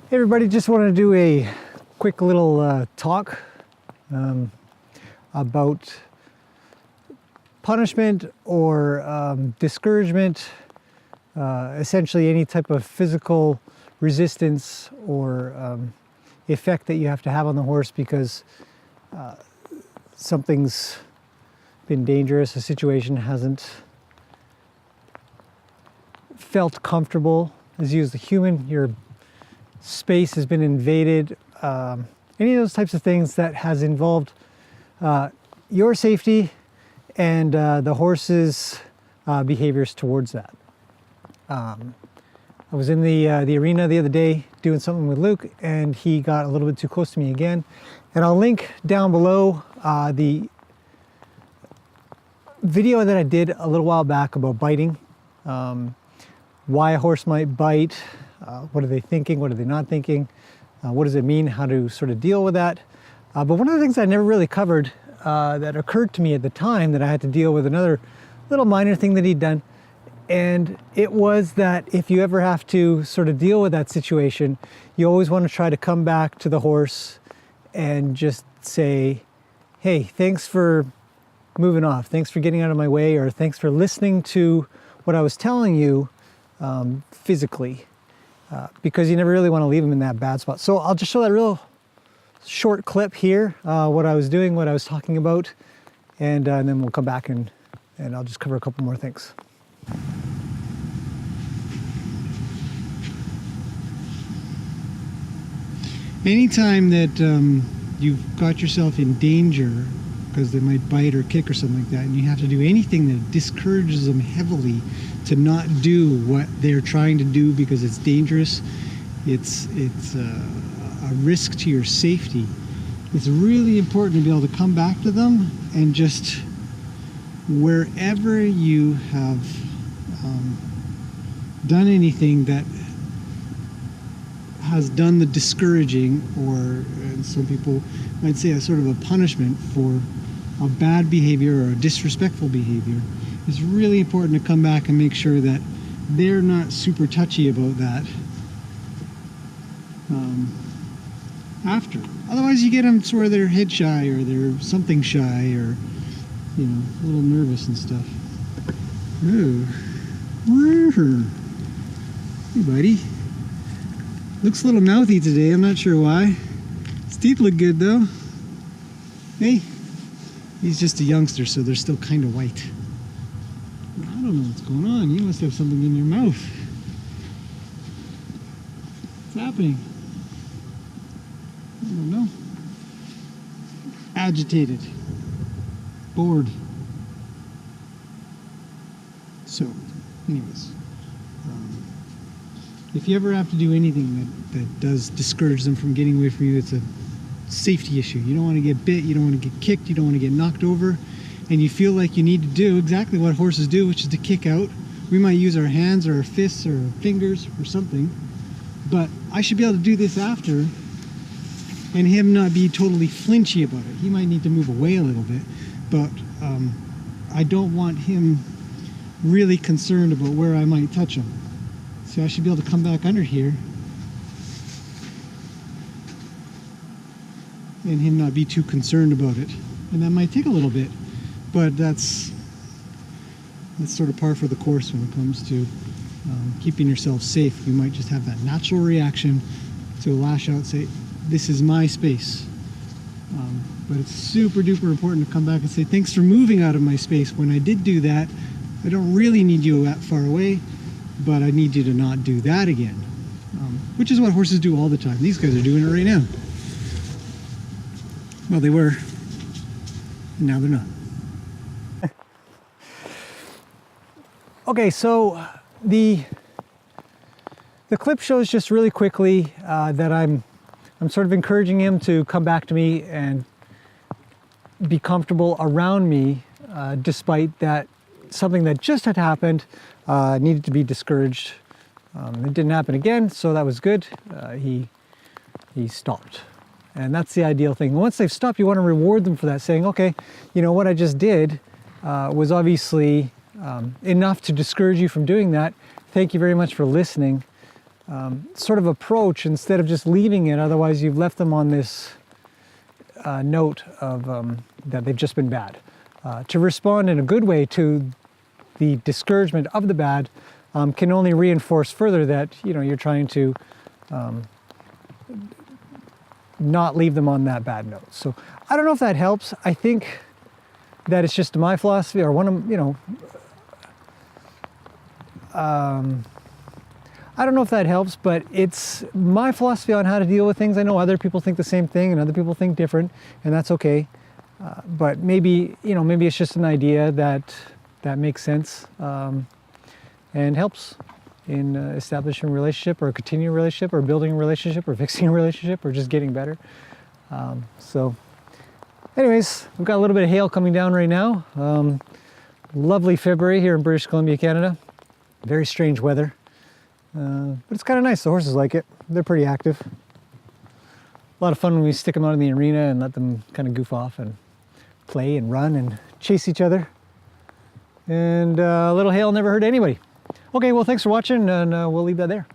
Hey everybody, just wanted to do a quick little talk about punishment or discouragement, essentially any type of physical resistance or effect that you have to have on the horse because something's been dangerous, a situation hasn't felt comfortable as you as a human, your space has been invaded, any of those types of things that has involved your safety and the horse's behaviors towards that. I was in the arena the other day doing something with Luke, and he got a little bit too close to me again. And I'll link down below the video that I did a little while back about biting, why a horse might bite. What are they thinking? What are they not thinking? What does it mean? How to sort of deal with that? But one of the things I never really covered that occurred to me at the time that I had to deal with another little minor thing that he'd done. And it was that if you ever have to sort of deal with that situation, you always want to try to come back to the horse and just say, hey, thanks for moving off. Thanks for getting out of my way, or thanks for listening to what I was telling you physically. Because you never really want to leave them in that bad spot. So I'll just show that real short clip here, what I was doing, what I was talking about, and then we'll come back and I'll just cover a couple more things. Anytime that you've got yourself in danger because they might bite or kick or something like that, and you have to do anything that discourages them heavily to not do what they're trying to do because it's dangerous, it's a risk to your safety. It's really important to be able to come back to them and just wherever you have done anything that has done the discouraging, or some people might say a sort of a punishment for a bad behavior or a disrespectful behavior, it's really important to come back and make sure that they're not super touchy about that after. Otherwise you get them to where they're head shy or they're something shy, or you know, a little nervous and stuff. Ooh. Hey buddy. Looks a little mouthy today, I'm not sure why. His teeth look good though. Hey. He's just a youngster, so they're still kind of white. I don't know what's going on. You must have something in your mouth. What's happening? I don't know. Agitated. Bored. So, anyways. If you ever have to do anything that does discourage them from getting away from you, it's a safety issue. You don't want to get bit, you don't want to get kicked, you don't want to get knocked over, and you feel like you need to do exactly what horses do, which is to kick out. We might use our hands or our fists or our fingers or something, but I should be able to do this after and him not be totally flinchy about it. He might need to move away a little bit, but I don't want him really concerned about where I might touch him. So I should be able to come back under here and him not be too concerned about it. And that might take a little bit, but that's sort of par for the course when it comes to keeping yourself safe. You might just have that natural reaction to lash out, say, this is my space. But it's super duper important to come back and say, thanks for moving out of my space. When I did do that, I don't really need you that far away, but I need you to not do that again. Which is what horses do all the time. These guys are doing it right now. Well, they were, and now they're not. Okay, so the clip shows just really quickly that I'm sort of encouraging him to come back to me and be comfortable around me, despite that something that just had happened needed to be discouraged. It didn't happen again, so that was good. He stopped. And that's the ideal thing. Once they've stopped, you want to reward them for that, saying, okay, you know, what I just did was obviously enough to discourage you from doing that. Thank you very much for listening. sort of approach instead of just leaving it. Otherwise, you've left them on this note of that they've just been bad. To respond in a good way to the discouragement of the bad can only reinforce further that you're trying to not leave them on that bad note. So I don't know if that helps. I think that it's just my philosophy, or one of I don't know if that helps, but it's my philosophy on how to deal with things. I know other people think the same thing and other people think different, and that's okay. But maybe, maybe it's just an idea that makes sense and helps in establishing a relationship, or continuing a relationship, or building a relationship, or fixing a relationship, or just getting better. So anyways, we've got a little bit of hail coming down right now. Lovely February here in British Columbia, Canada. Very strange weather. But it's kind of nice. The horses like it. They're pretty active. A lot of fun when we stick them out in the arena and let them kind of goof off and play and run and chase each other. And a little hail never hurt anybody. Okay, well, thanks for watching, and we'll leave that there.